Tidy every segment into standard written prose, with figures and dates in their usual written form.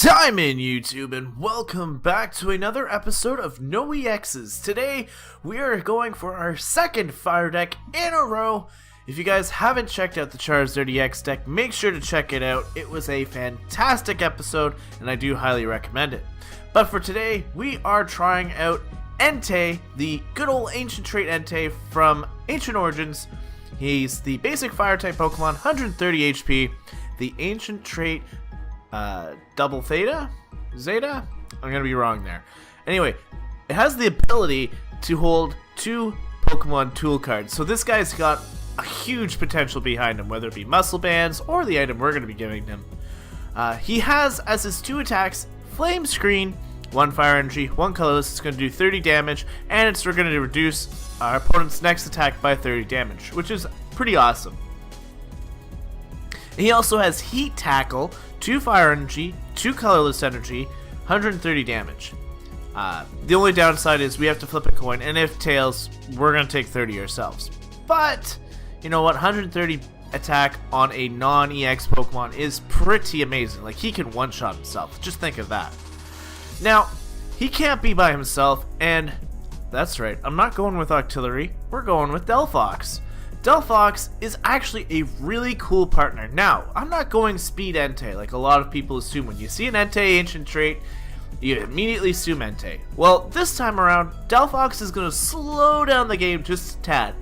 time in YouTube, and welcome back to another episode of No EXs. Today we are going for our second fire deck in a row. If you guys haven't checked out the Charizard EX deck, make sure to check it out. It was a fantastic episode and I do highly recommend it. But for today we are trying out Entei, the good old ancient trait Entei from Ancient Origins. He's the basic fire type Pokemon, 130 HP, the ancient trait double Zeta? I'm gonna be wrong there. Anyway, it has the ability to hold 2 Pokemon tool cards. So this guy's got a huge potential behind him, whether it be muscle bands or the item we're gonna be giving him. He has as his 2 attacks, Flame Screen, 1 fire energy, 1 colorless. It's gonna do 30 damage, and we're gonna reduce our opponent's next attack by 30 damage, which is pretty awesome. He also has Heat Tackle, 2 fire energy, 2 colorless energy, 130 damage. The only downside is we have to flip a coin, and if tails, we're going to take 30 ourselves. But, you know what, 130 attack on a non-EX Pokemon is pretty amazing. Like, he can one-shot himself. Just think of that. Now, he can't be by himself, and that's right, I'm not going with Octillery, we're going with Delphox. Delphox is actually a really cool partner. Now, I'm not going speed Entei like a lot of people assume. When you see an Entei ancient trait, you immediately assume Entei. Well, this time around, Delphox is going to slow down the game just a tad,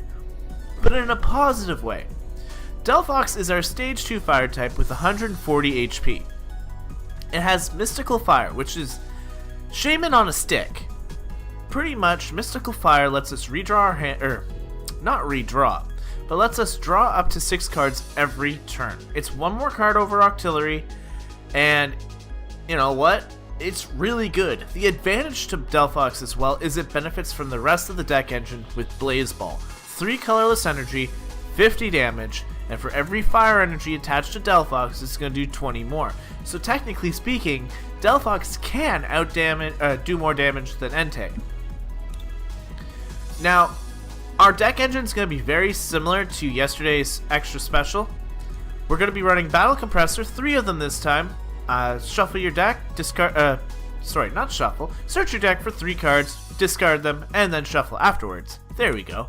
but in a positive way. Delphox is our stage 2 fire type with 140 HP. It has Mystical Fire, which is Shaman on a stick. Pretty much, Mystical Fire lets us redraw our hand, not redraw, but lets us draw up to 6 cards every turn. It's 1 more card over Octillery, and you know what? It's really good. The advantage to Delphox as well is it benefits from the rest of the deck engine with Blaze Ball. 3 colorless energy, 50 damage, and for every fire energy attached to Delphox, it's going to do 20 more. So technically speaking, Delphox can do more damage than Entei. Now, our deck engine is going to be very similar to yesterday's extra special. We're going to be running Battle Compressor, 3 of them this time. Shuffle your deck, search your deck for 3 cards, discard them, and then shuffle afterwards. There we go.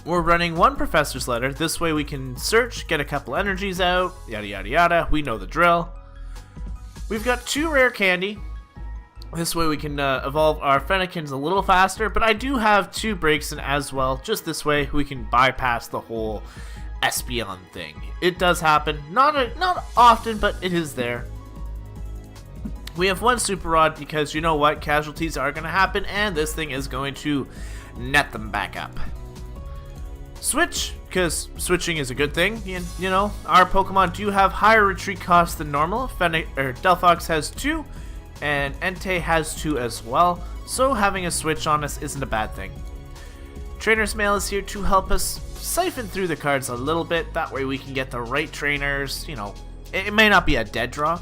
We're running 1 Professor's Letter. This way we can search, get a couple energies out, yada yada yada. We know the drill. We've got 2 Rare Candy. This way we can evolve our Fennekins a little faster, but I do have 2 breaks in as well. Just this way we can bypass the whole Espeon thing. It does happen, not often, but it is there. We have 1 Super Rod because you know what, casualties are going to happen, and this thing is going to net them back up. Switch, because switching is a good thing. You know, our Pokemon do have higher retreat costs than normal. Delphox has 2. And Entei has 2 as well, so having a switch on us isn't a bad thing. Trainer's Mail is here to help us siphon through the cards a little bit, that way we can get the right trainers. You know, it may not be a dead draw.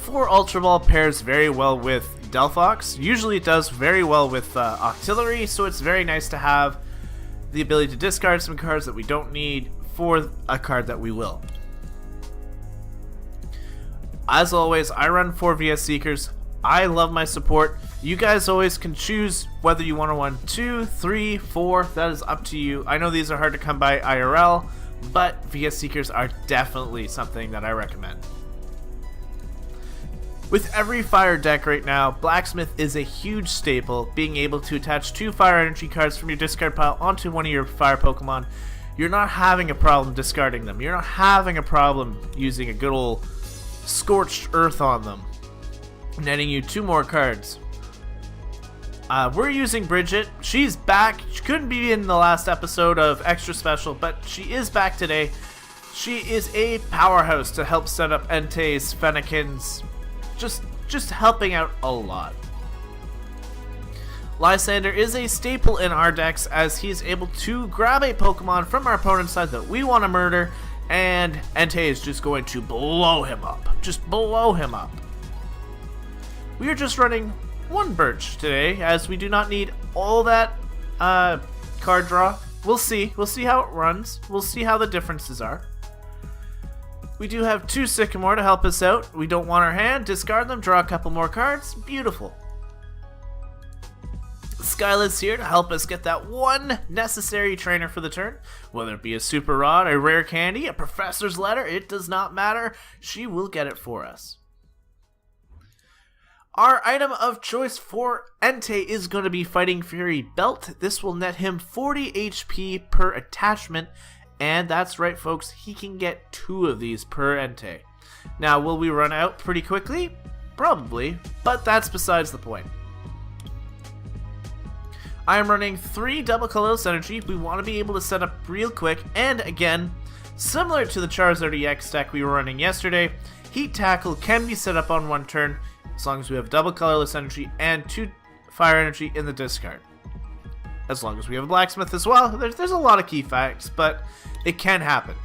4 Ultra Ball pairs very well with Delphox. Usually it does very well with Octillery, so it's very nice to have the ability to discard some cards that we don't need for a card that we will. As always, I run 4 VS Seekers. I love my support. You guys always can choose whether you want to run 2, 3, 4. That is up to you. I know these are hard to come by IRL, but VS Seekers are definitely something that I recommend. With every fire deck right now, Blacksmith is a huge staple. Being able to attach 2 fire energy cards from your discard pile onto one of your fire Pokemon, you're not having a problem discarding them. You're not having a problem using a good old Scorched Earth on them, netting you 2 more cards. We're using Bridget. She's back. She couldn't be in the last episode of Extra Special, but she is back today. She is a powerhouse to help set up Entei's Fennekins, just helping out a lot. Lysander is a staple in our decks as he is able to grab a Pokemon from our opponent's side that we want to murder, and Entei is just going to blow him up. Just blow him up. We are just running 1 Birch today, as we do not need all that card draw. We'll see. We'll see how it runs. We'll see how the differences are. We do have 2 Sycamore to help us out. We don't want our hand. Discard them, draw a couple more cards. Beautiful. Skyla's here to help us get that one necessary trainer for the turn. Whether it be a super rod, a rare candy, a professor's letter, it does not matter. She will get it for us. Our item of choice for Entei is going to be Fighting Fury Belt. This will net him 40 HP per attachment. And that's right, folks, he can get 2 of these per Entei. Now, will we run out pretty quickly? Probably, but that's besides the point. I am running 3 double colorless energy. We want to be able to set up real quick, and again, similar to the Charizard EX deck we were running yesterday, Heat Tackle can be set up on 1 turn, as long as we have double colorless energy and 2 fire energy in the discard. As long as we have a blacksmith as well. There's a lot of key facts, but it can happen.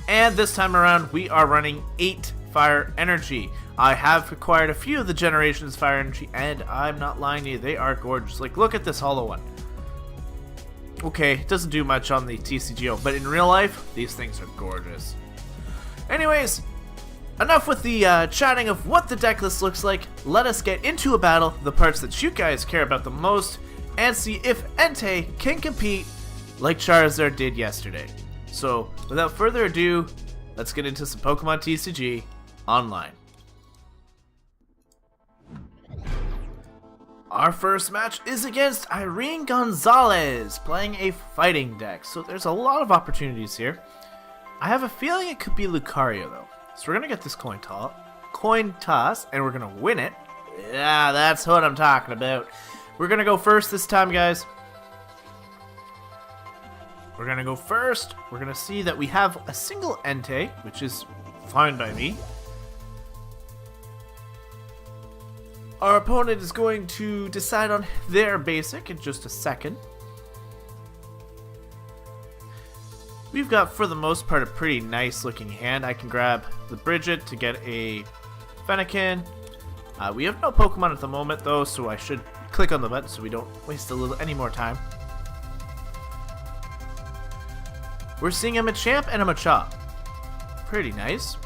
And this time around, we are running 8 fire energy. I have acquired a few of the Generations fire energy, and I'm not lying to you, they are gorgeous. Like, look at this hollow one. Okay, it doesn't do much on the TCGO, but in real life, these things are gorgeous. Anyways, enough with the chatting of what the deck list looks like. Let us get into a battle, the parts that you guys care about the most, and see if Entei can compete like Charizard did yesterday. So, without further ado, let's get into some Pokemon TCG Online. Our first match is against Irene Gonzalez, playing a fighting deck. So there's a lot of opportunities here. I have a feeling it could be Lucario though. So we're going to get this coin toss, and we're going to win it. Yeah, that's what I'm talking about. We're going to go first this time, guys. We're going to go first. We're going to see that we have a single Entei, which is fine by me. Our opponent is going to decide on their basic in just a second. We've got, for the most part, a pretty nice looking hand. I can grab the Bridget to get a Fennekin. We have no Pokemon at the moment though, so I should click on the button so we don't waste any more time. We're seeing a Machamp and a Machop. Pretty nice.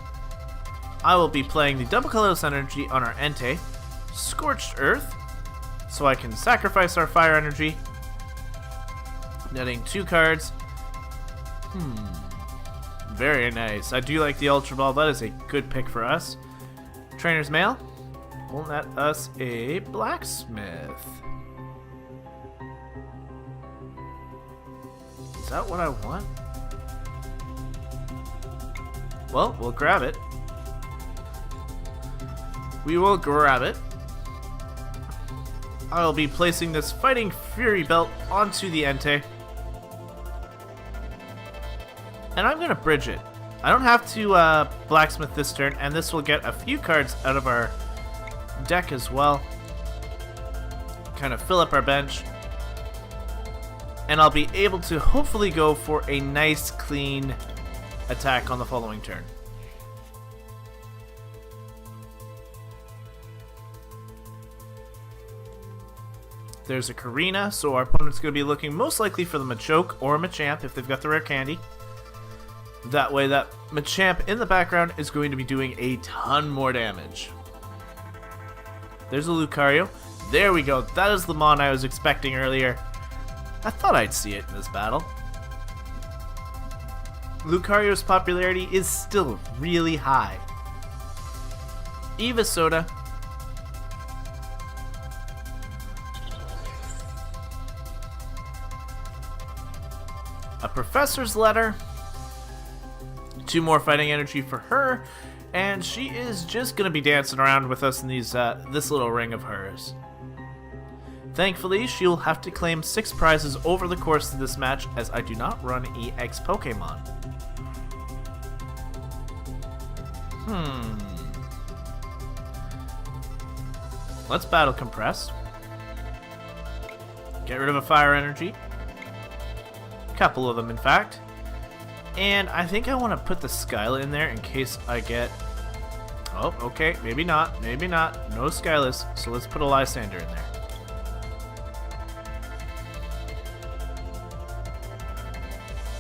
I will be playing the double colorless energy on our Entei. Scorched Earth, so I can sacrifice our fire energy, netting 2 cards. Very nice. I do like the Ultra Ball. That is a good pick for us. Trainer's Mail will net us a Blacksmith. Is that what I want? Well, we'll grab it. We will grab it. I'll be placing this Fighting Fury Belt onto the Entei. And I'm going to bridge it. I don't have to Blacksmith this turn, and this will get a few cards out of our deck as well. Kind of fill up our bench. And I'll be able to hopefully go for a nice, clean attack on the following turn. There's a Karina, so our opponent's going to be looking most likely for the Machoke or a Machamp if they've got the rare candy. That way that Machamp in the background is going to be doing a ton more damage. There's a Lucario. There we go. That is the Mon I was expecting earlier. I thought I'd see it in this battle. Lucario's popularity is still really high. Eva Soda. A Professor's Letter. 2 more fighting energy for her, and she is just gonna be dancing around with us in these this little ring of hers. Thankfully, she'll have to claim 6 prizes over the course of this match, as I do not run EX Pokemon. Let's Battle Compress. Get rid of a fire energy. Couple of them, in fact. And I think I want to put the Skyla in there in case I get... Oh, okay. Maybe not. Maybe not. No Skylas. So let's put a Lysander in there.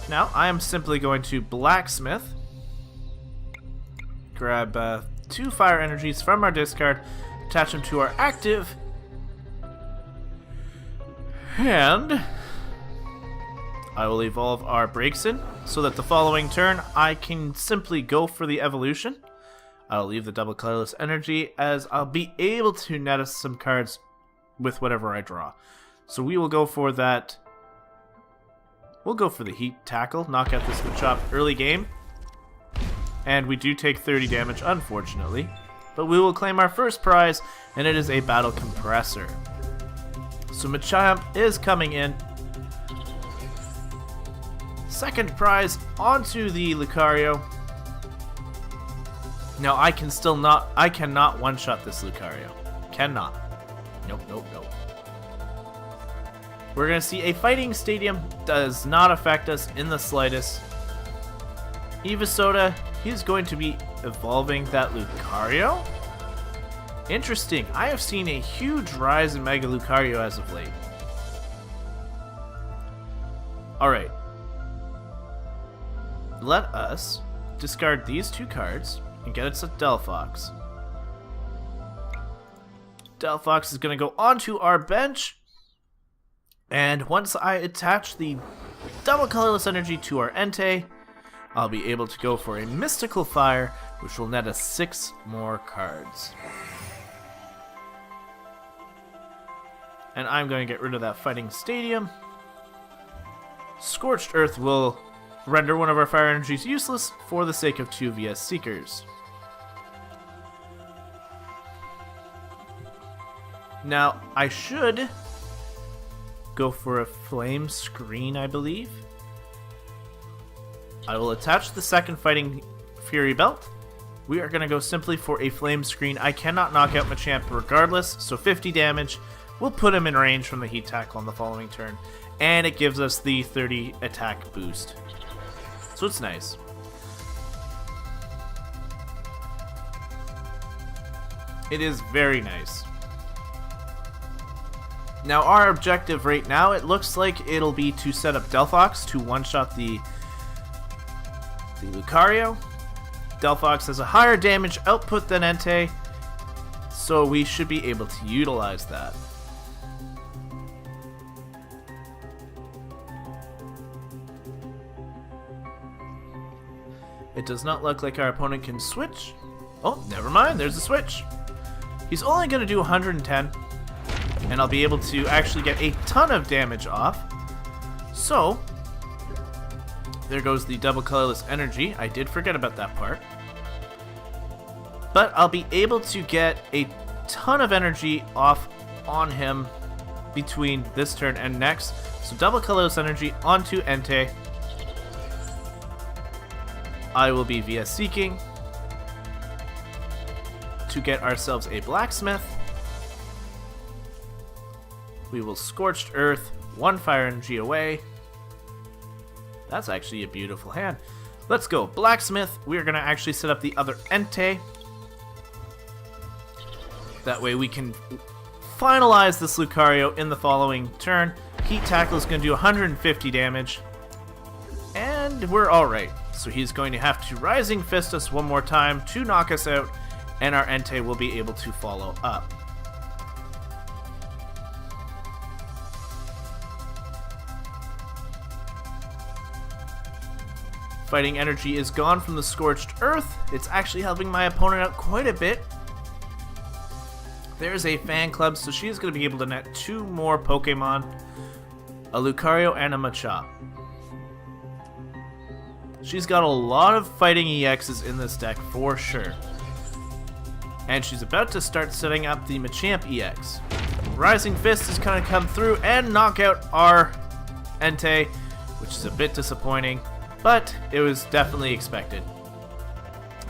Now, I am simply going to Blacksmith. grab 2 fire energies from our discard, attach them to our active, and I will evolve our Breaksin so that the following turn I can simply go for the evolution. I'll leave the double colorless energy as I'll be able to net us some cards with whatever I draw. So we will go for that. We'll go for the Heat Tackle, knock out this Machop early game. And we do take 30 damage, unfortunately. But we will claim our first prize, and it is a Battle Compressor. So Machamp is coming in. Second prize onto the Lucario. Now I cannot one-shot this Lucario. Cannot. Nope, nope, nope. We're going to see a Fighting Stadium. Does not affect us in the slightest. Evisoda, he's going to be evolving that Lucario. Interesting. I have seen a huge rise in Mega Lucario as of late. Alright. Let us discard these 2 cards and get us a Delphox. Delphox is going to go onto our bench. And once I attach the double colorless energy to our Entei, I'll be able to go for a Mystical Fire, which will net us 6 more cards. And I'm going to get rid of that Fighting Stadium. Scorched Earth will render one of our fire energies useless for the sake of 2 VS Seekers. Now, I should go for a Flame Screen, I believe. I will attach the second Fighting Fury Belt. We are going to go simply for a Flame Screen. I cannot knock out Machamp regardless, so 50 damage. We'll put him in range from the Heat Tackle on the following turn, and it gives us the 30 attack boost. So it's nice. It is very nice. Now our objective right now, it looks like it'll be to set up Delphox to one-shot the Lucario. Delphox has a higher damage output than Entei, so we should be able to utilize that. It does not look like our opponent can switch. Oh, never mind, there's a switch. He's only going to do 110, and I'll be able to actually get a ton of damage off. So, there goes the double colorless energy. I did forget about that part. But I'll be able to get a ton of energy off on him between this turn and next. So double colorless energy onto Entei. I will be VS Seeking to get ourselves a Blacksmith. We will Scorched Earth, 1 fire energy away. That's actually a beautiful hand. Let's go Blacksmith. We are going to actually set up the other Entei. That way we can finalize this Lucario in the following turn. Heat Tackle is going to do 150 damage. And we're alright. So he's going to have to Rising Fist us one more time to knock us out, and our Entei will be able to follow up. Fighting energy is gone from the Scorched Earth. It's actually helping my opponent out quite a bit. There's a Fan Club, so she's going to be able to net 2 more Pokemon, a Lucario and a Machop. She's got a lot of Fighting EXs in this deck for sure. And she's about to start setting up the Machamp EX. Rising Fist is going to come through and knock out our Entei, which is a bit disappointing, but it was definitely expected.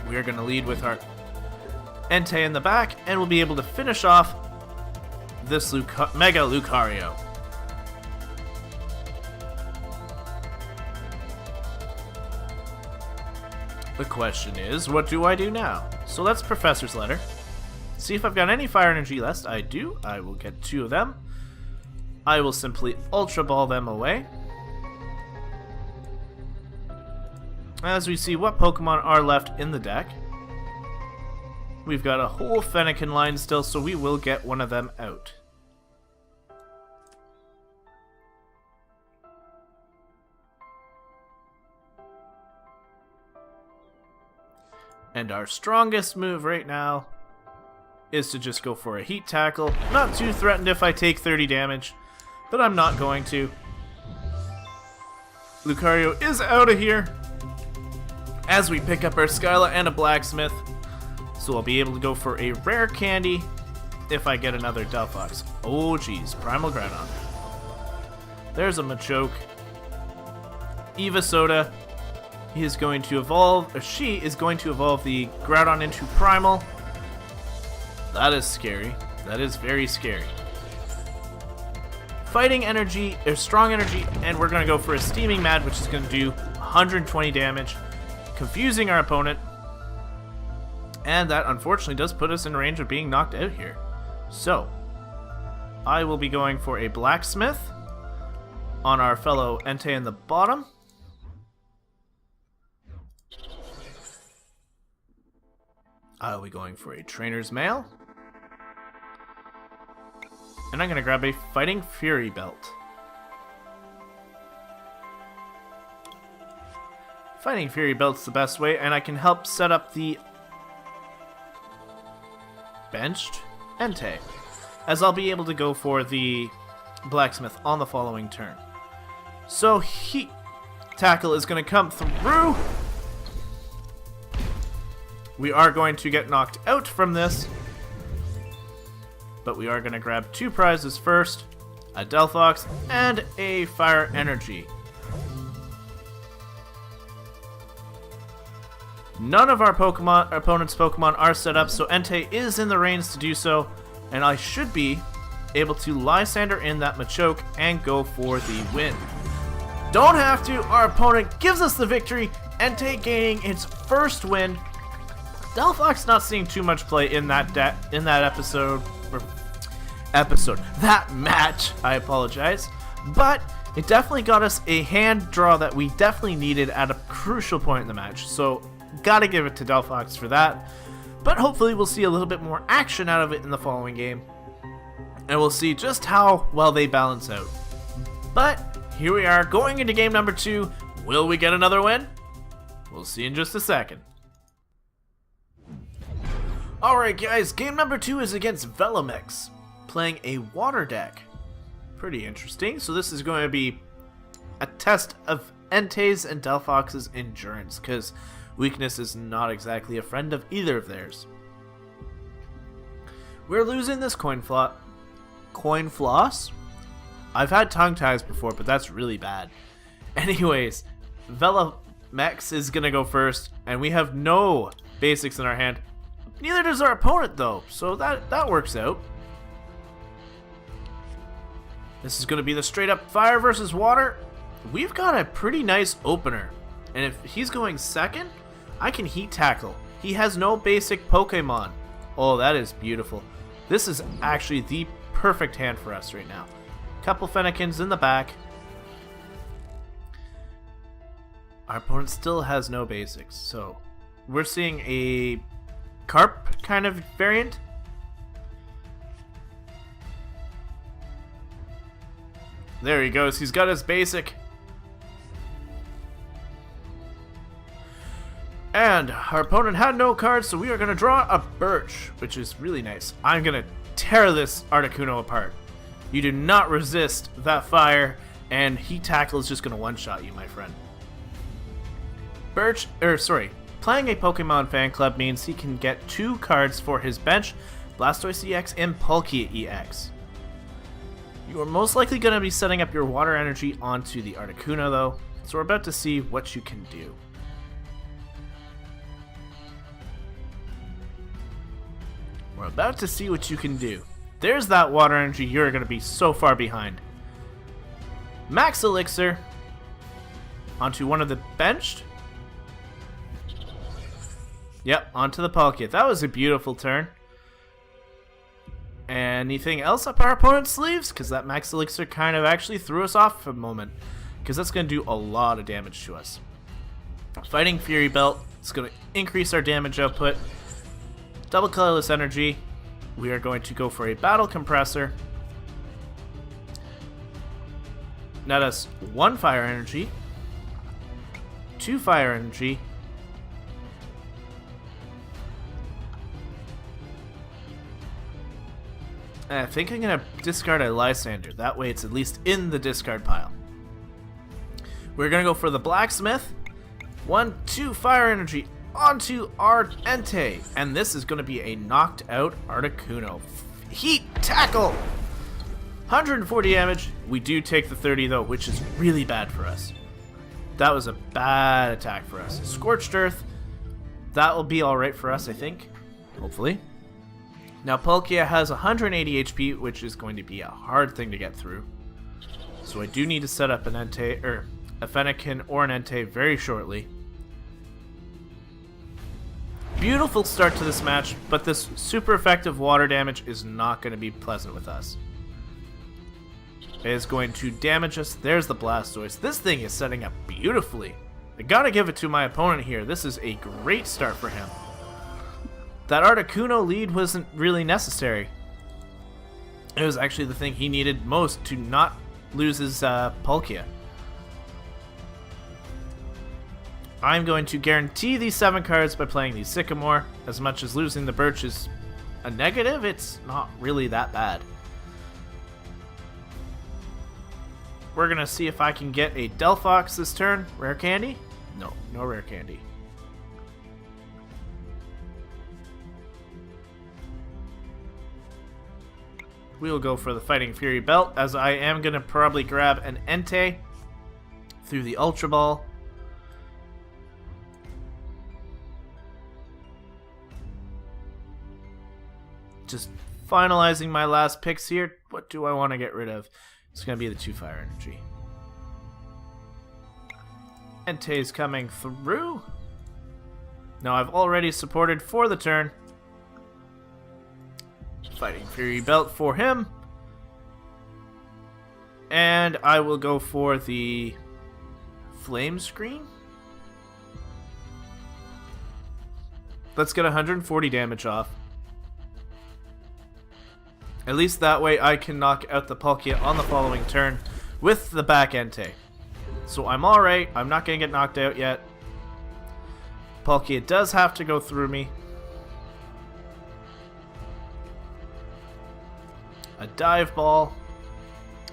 We are going to lead with our Entei in the back, and we'll be able to finish off this Mega Lucario. The question is, what do I do now? So let's Professor's Letter. See if I've got any fire energy left. I do. I will get 2 of them. I will simply Ultra Ball them away. As we see what Pokemon are left in the deck. We've got a whole Fennekin line still, so we will get one of them out. And our strongest move right now is to just go for a heat tackle. Not too threatened if I take 30 damage, but I'm not going to. Lucario is out of here as we pick up our Skyla and a blacksmith. So I'll be able to go for a rare candy if I get another Delphox. Oh geez, Primal Groudon. There's a Machoke. Eva Soda is going to evolve, or she is going to evolve the Groudon into Primal. That is scary. That is very scary. Fighting energy, or strong energy, and we're going to go for a Steaming Mad, which is going to do 120 damage, confusing our opponent. And that unfortunately does put us in range of being knocked out here. So, I will be going for a blacksmith on our fellow Entei in the bottom. I'll be going for a trainer's mail. And I'm going to grab a Fighting Fury belt. Fighting Fury belt's the best way, and I can help set up the benched Entei, as I'll be able to go for the blacksmith on the following turn. So Heat Tackle is going to come through. We are going to get knocked out from this, but we are going to grab two prizes first, a Delphox and a Fire Energy. None of our opponent's Pokemon are set up, so Entei is in the range to do so, and I should be able to Lysander in that Machoke and go for the win. Don't have to, our opponent gives us the victory, Entei gaining its first win. Delphox not seeing too much play in that that match, I apologize, but it definitely got us a hand draw that we definitely needed at a crucial point in the match, so gotta give it to Delphox for that. But hopefully we'll see a little bit more action out of it in the following game, and we'll see just how well they balance out. But here we are going into game number 2. Will we get another win? We'll see in just a second. Alright guys, game number 2 is against Velomex, playing a water deck. Pretty interesting. So this is going to be a test of Entei's and Delphox's endurance, because weakness is not exactly a friend of either of theirs. We're losing this coin floss? I've had tongue ties before, but that's really bad. Anyways, Velomex is going to go first, and we have no basics in our hand. Neither does our opponent though, so that works out. This is going to be the straight up fire versus water. We've got a pretty nice opener, and if he's going second, I can heat tackle. He has no basic Pokemon. Oh, that is beautiful. This is actually the perfect hand for us right now. Couple Fennekins in the back. Our opponent still has no basics, so we're seeing a Carp kind of variant. There he goes. He's got his basic. And our opponent had no cards, so we are going to draw a Birch, which is really nice. I'm going to tear this Articuno apart. You do not resist that fire, and Heat Tackle is just going to one-shot you, my friend. Playing a Pokemon fan club means he can get 2 cards for his bench, Blastoise EX and Palkia EX. You are most likely going to be setting up your water energy onto the Articuno though, so we're about to see what you can do. We're about to see what you can do. There's that water energy, you're going to be so far behind. Max Elixir onto one of the benched. Yep, onto the Palkia. That was a beautiful turn. Anything else up our opponent's sleeves? Because that Max Elixir kind of actually threw us off for a moment. Because that's going to do a lot of damage to us. Fighting Fury Belt is going to increase our damage output. double colorless energy. We are going to go for a battle compressor. Net us 1 fire energy, 2 fire energy, and I think I'm going to discard a Lysander. That way it's at least in the discard pile. We're going to go for the blacksmith. 1, 2 fire energy onto our Entei. And this is going to be a knocked out Articuno. Heat tackle! 140 damage. We do take the 30 though, which is really bad for us. That was a bad attack for us. Scorched Earth. That will be alright for us, I think. Hopefully. Now Palkia has 180 HP, which is going to be a hard thing to get through. So I do need to set up an Entei, or a Fennekin or an Entei very shortly. Beautiful start to this match, but this super effective water damage is not going to be pleasant with us. It is going to damage us. There's the Blastoise. This thing is setting up beautifully. I gotta give it to my opponent here. This is a great start for him. That Articuno lead wasn't really necessary. It was actually the thing he needed most to not lose his Palkia. I'm going to guarantee these 7 cards by playing the Sycamore. As much as losing the Birch is a negative, it's not really that bad. We're going to see if I can get a Delphox this turn. Rare candy? No, no rare candy. We'll go for the Fighting Fury belt, as I am going to probably grab an Entei through the Ultra Ball. Just finalizing my last picks here. What do I want to get rid of? It's going to be the 2 fire energy. Entei's coming through. Now I've already supported for the turn. Fighting Fury belt for him. And I will go for the Flame Screen. Let's get 140 damage off. At least that way I can knock out the Palkia on the following turn with the back Entei. So I'm alright. I'm not going to get knocked out yet. Palkia does have to go through me. A Dive Ball.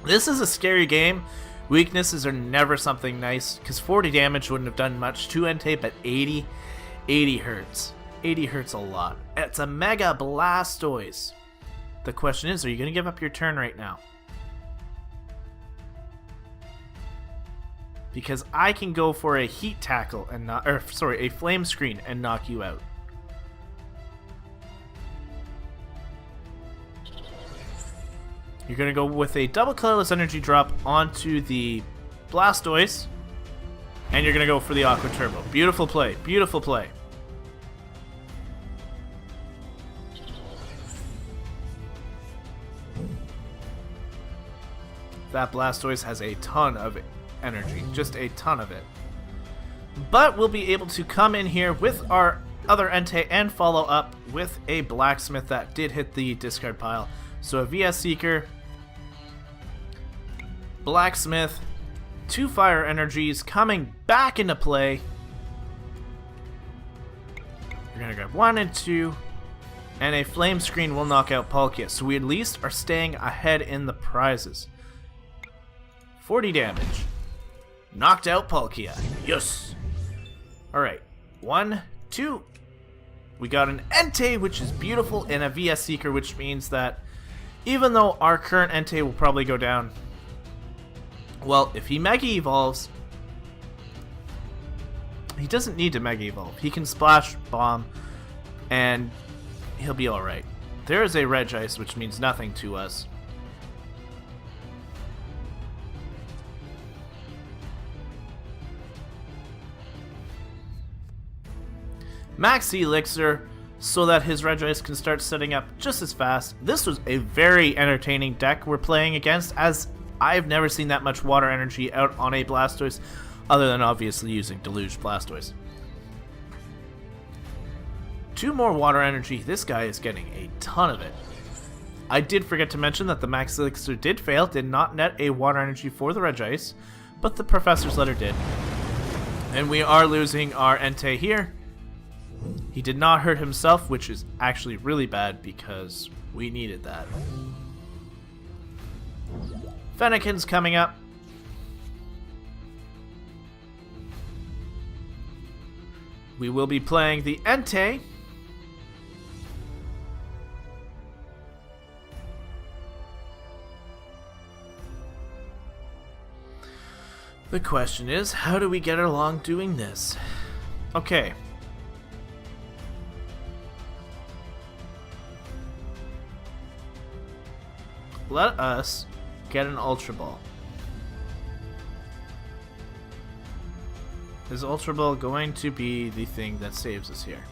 This is a scary game. Weaknesses are never something nice, because 40 damage wouldn't have done much to Entei, but 80 hurts. 80 hurts a lot. It's a Mega Blastoise. The question is, are you going to give up your turn right now? Because I can go for a Heat Tackle and not, or sorry, a Flame Screen and knock you out. You're going to go with a double colorless energy drop onto the Blastoise, and you're going to go for the Aqua Turbo. Beautiful play, beautiful play. That Blastoise has a ton of energy, just a ton of it. But we'll be able to come in here with our other Entei and follow up with a Blacksmith that did hit the discard pile. So a VS Seeker, Blacksmith, 2 fire energies coming back into play. You're gonna grab 1 and 2, and a Flame Screen will knock out Palkia. So we at least are staying ahead in the prizes. 40 damage. Knocked out Palkia. Yes! Alright. 1, 2. We got an Entei, which is beautiful, and a VS Seeker, which means that even though our current Entei will probably go down, well, if he Mega Evolves, he doesn't need to Mega Evolve. He can Splash Bomb, and he'll be alright. There is a Regice, which means nothing to us. Max Elixir, so that his Regice can start setting up just as fast. This was a very entertaining deck we're playing against, as I've never seen that much water energy out on a Blastoise, other than obviously using Deluge Blastoise. 2 more water energy. This guy is getting a ton of it. I did forget to mention that the Max Elixir did fail, did not net a water energy for the Regice, but the Professor's Letter did. And we are losing our Entei here. He did not hurt himself, which is actually really bad because we needed that. Fennekin's coming up. We will be playing the Entei. The question is, how do we get along doing this? Okay. Let us get an Ultra Ball. Is Ultra Ball going to be the thing that saves us here?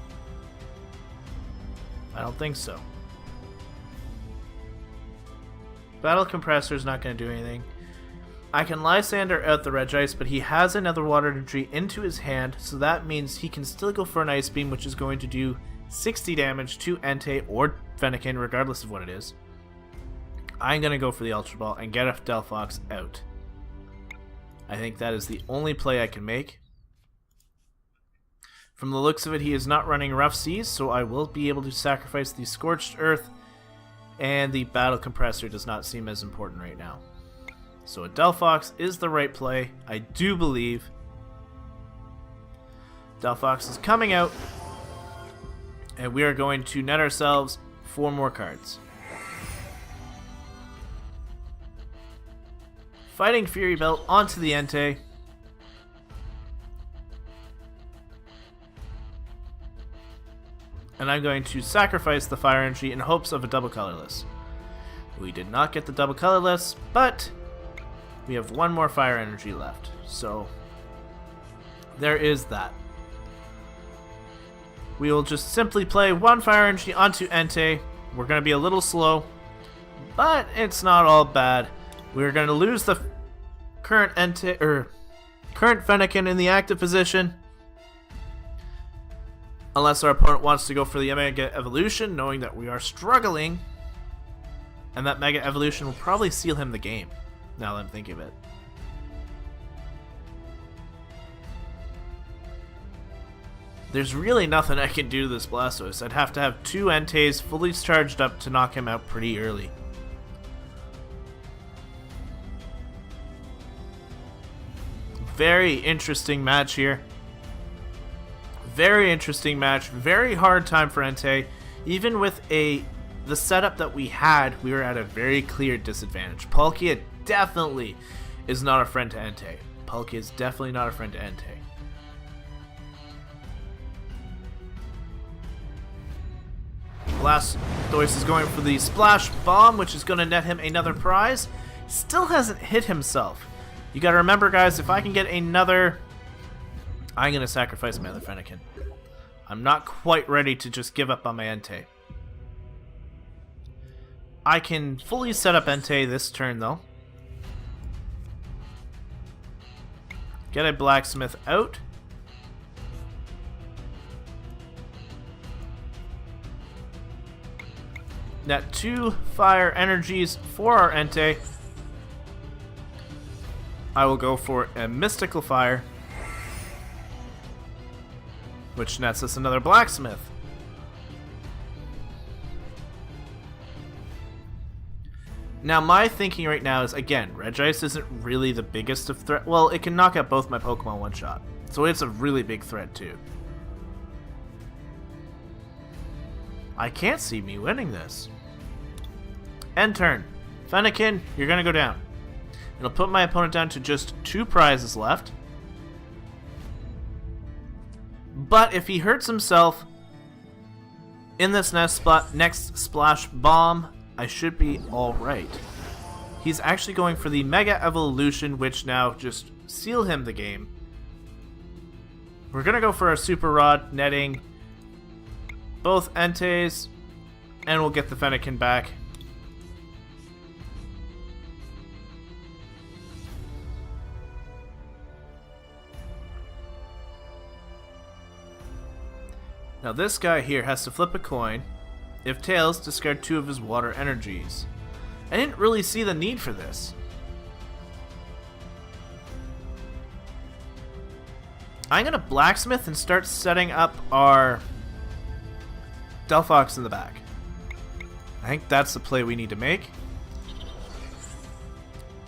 I don't think so. Battle Compressor is not going to do anything. I can Lysander out the Regice, but he has another water energy into his hand, so that means he can still go for an Ice Beam, which is going to do 60 damage to Entei or Fennekin, regardless of what it is. I'm going to go for the Ultra Ball and get Delphox out. I think that is the only play I can make. From the looks of it, he is not running Rough Seas, so I will be able to sacrifice the Scorched Earth, and the Battle Compressor does not seem as important right now. So a Delphox is the right play, I do believe. Delphox is coming out, and we are going to net ourselves 4 more cards. Fighting Fury Belt onto the Entei. And I'm going to sacrifice the Fire Energy in hopes of a double colorless. We did not get the double colorless, but we have 1 more Fire Energy left. So there is that. We will just simply play 1 Fire Energy onto Entei. We're going to be a little slow, but it's not all bad. We're going to lose the current current Fennekin in the active position. Unless our opponent wants to go for the Mega Evolution, knowing that we are struggling. And that Mega Evolution will probably seal him the game, now that I'm thinking of it. There's really nothing I can do to this Blastoise. I'd have to have 2 Enteis fully charged up to knock him out pretty early. Very interesting match here. Very interesting match. Very hard time for Entei. Even with the setup that we had, we were at a very clear disadvantage. Palkia definitely is not a friend to Entei. Palkia is definitely not a friend to Entei. Blastoise is going for the Splash Bomb, which is going to net him another prize. Still hasn't hit himself. You gotta remember, guys, if I can get another... I'm gonna sacrifice my other Fennekin. I'm not quite ready to just give up on my Entei. I can fully set up Entei this turn, though. Get a Blacksmith out. Net 2 Fire Energies for our Entei. I will go for a Mystical Fire, which nets us another Blacksmith. Now, my thinking right now is, again, Regice isn't really the biggest of threat. Well, it can knock out both my Pokemon one-shot, so it's a really big threat, too. I can't see me winning this. End turn. Fennekin, you're going to go down. It'll put my opponent down to just 2 prizes left. But if he hurts himself in this next Splash Bomb, I should be alright. He's actually going for the Mega Evolution, which now just seal him the game. We're going to go for our Super Rod, netting both Enteis, and we'll get the Fennekin back. Now this guy here has to flip a coin. If tails, discard 2 of his water energies. I didn't really see the need for this. I'm gonna blacksmith and start setting up our Delphox in the back. I think that's the play we need to make.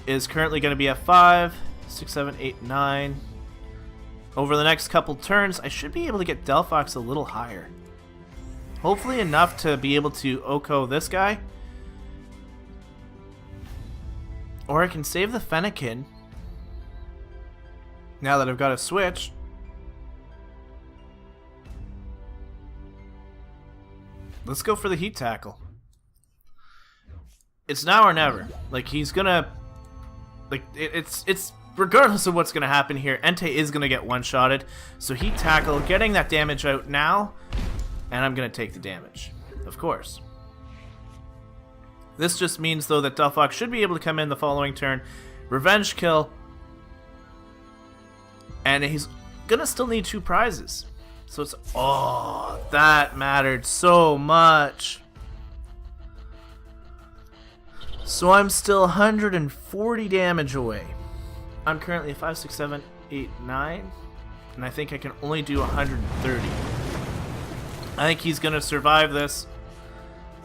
Is currently going to be at 5, 6, 7, 8, 9. Over the next couple turns, I should be able to get Delphox a little higher. Hopefully enough to be able to Oko this guy. Or I can save the Fennekin. Now that I've got a switch. Let's go for the heat tackle. It's now or never. Like, he's gonna... Like, it's regardless of what's gonna happen here, Entei is gonna get one-shotted. So heat tackle, getting that damage out now, and I'm gonna take the damage. Of course. This just means, though, that Delphox should be able to come in the following turn, revenge kill, and he's gonna still need 2 prizes. So it's... Oh, that mattered so much. So I'm still 140 damage away. I'm currently at 5, 6, 7, 8, 9. And I think I can only do 130. I think he's going to survive this.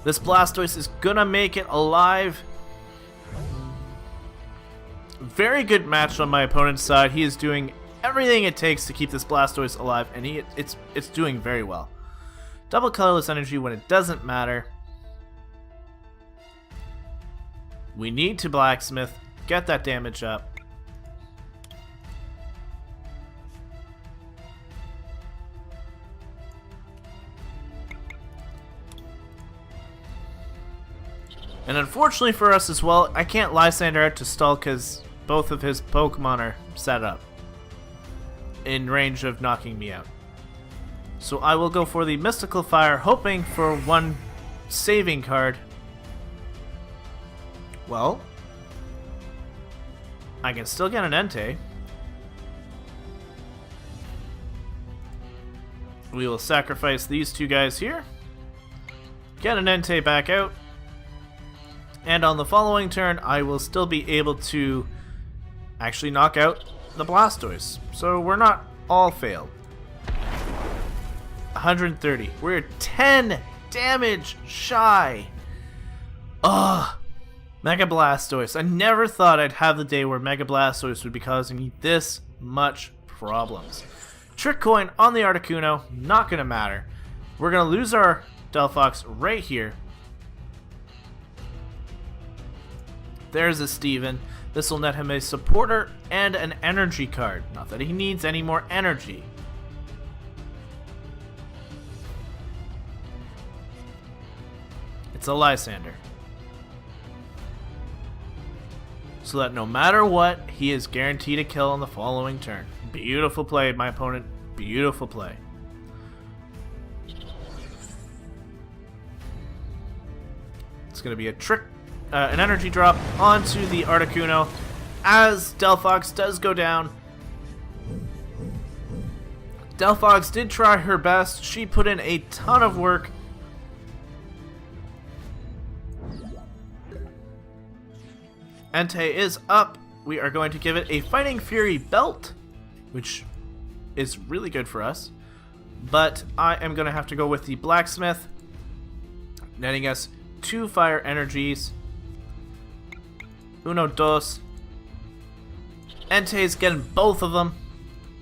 This Blastoise is going to make it alive. Very good match on my opponent's side. He is doing everything it takes to keep this Blastoise alive. And it's doing very well. Double colorless energy when it doesn't matter. We need to blacksmith, get that damage up. And unfortunately for us as well, I can't Lysander out to stall because both of his Pokemon are set up in range of knocking me out. So I will go for the Mystical Fire, hoping for 1 saving card. Well, I can still get an Entei. We will sacrifice these 2 guys here. Get an Entei back out. And on the following turn, I will still be able to actually knock out the Blastoise. So we're not all failed. 130. We're 10 damage shy. Ugh. Mega Blastoise. I never thought I'd have the day where Mega Blastoise would be causing me this much problems. Trick Coin on the Articuno, not going to matter. We're going to lose our Delphox right here. There's a Steven. This will net him a supporter and an energy card. Not that he needs any more energy. It's a Lysander. So that no matter what, he is guaranteed a kill on the following turn. Beautiful play, my opponent. Beautiful play. It's going to be a trick, an energy drop onto the Articuno as Delphox does go down. Delphox did try her best. She put in a ton of work. Entei is up. We are going to give it a Fighting Fury belt, which is really good for us. But I am going to have to go with the Blacksmith, netting us 2 fire energies. Uno, dos. Entei's getting both of them.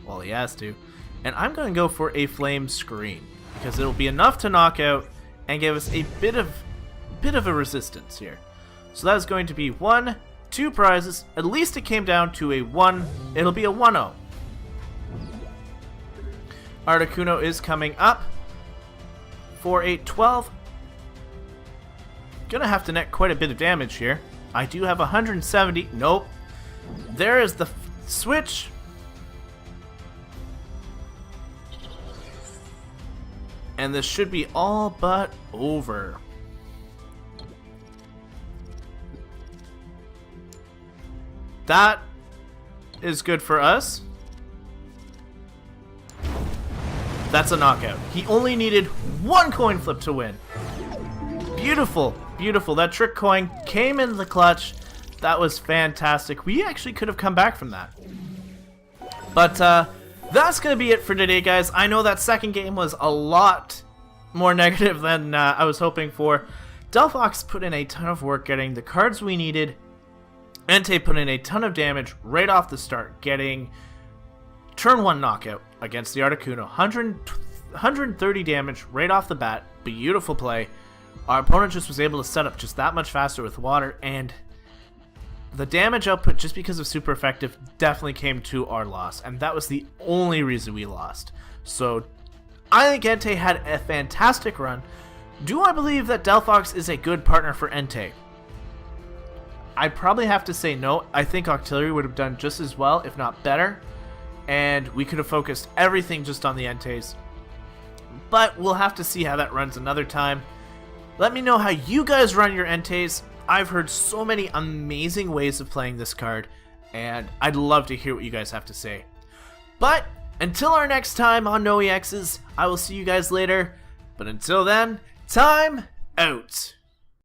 Well, he has to. And I'm going to go for a Flame Screen, because it'll be enough to knock out and give us a bit of a resistance here. So that is going to be 1, 2 prizes. At least it came down to a 1. It'll be a 1-0. Articuno is coming up. 4, 8, 12. Gonna have to net quite a bit of damage here. I do have 170. Nope. There is the switch. And this should be all but over. That is good for us. That's a knockout. He only needed one coin flip to win. Beautiful, beautiful. That trick coin came in the clutch. That was fantastic. We actually could have come back from that. But that's going to be it for today, guys. I know that second game was a lot more negative than I was hoping for. Delphox put in a ton of work getting the cards we needed. Entei put in a ton of damage right off the start, getting turn 1 knockout against the Articuno. 130 damage right off the bat. Beautiful play. Our opponent just was able to set up just that much faster with water, and the damage output, just because of super effective, definitely came to our loss, and that was the only reason we lost. So I think Entei had a fantastic run. Do I believe that Delphox is a good partner for Entei? I'd probably have to say no. I think Auxiliary would have done just as well, if not better, and we could have focused everything just on the Enteis. But we'll have to see how that runs another time. Let me know how you guys run your Enteis. I've heard so many amazing ways of playing this card, and I'd love to hear what you guys have to say. But until our next time on No EXs, I will see you guys later. But until then, time out.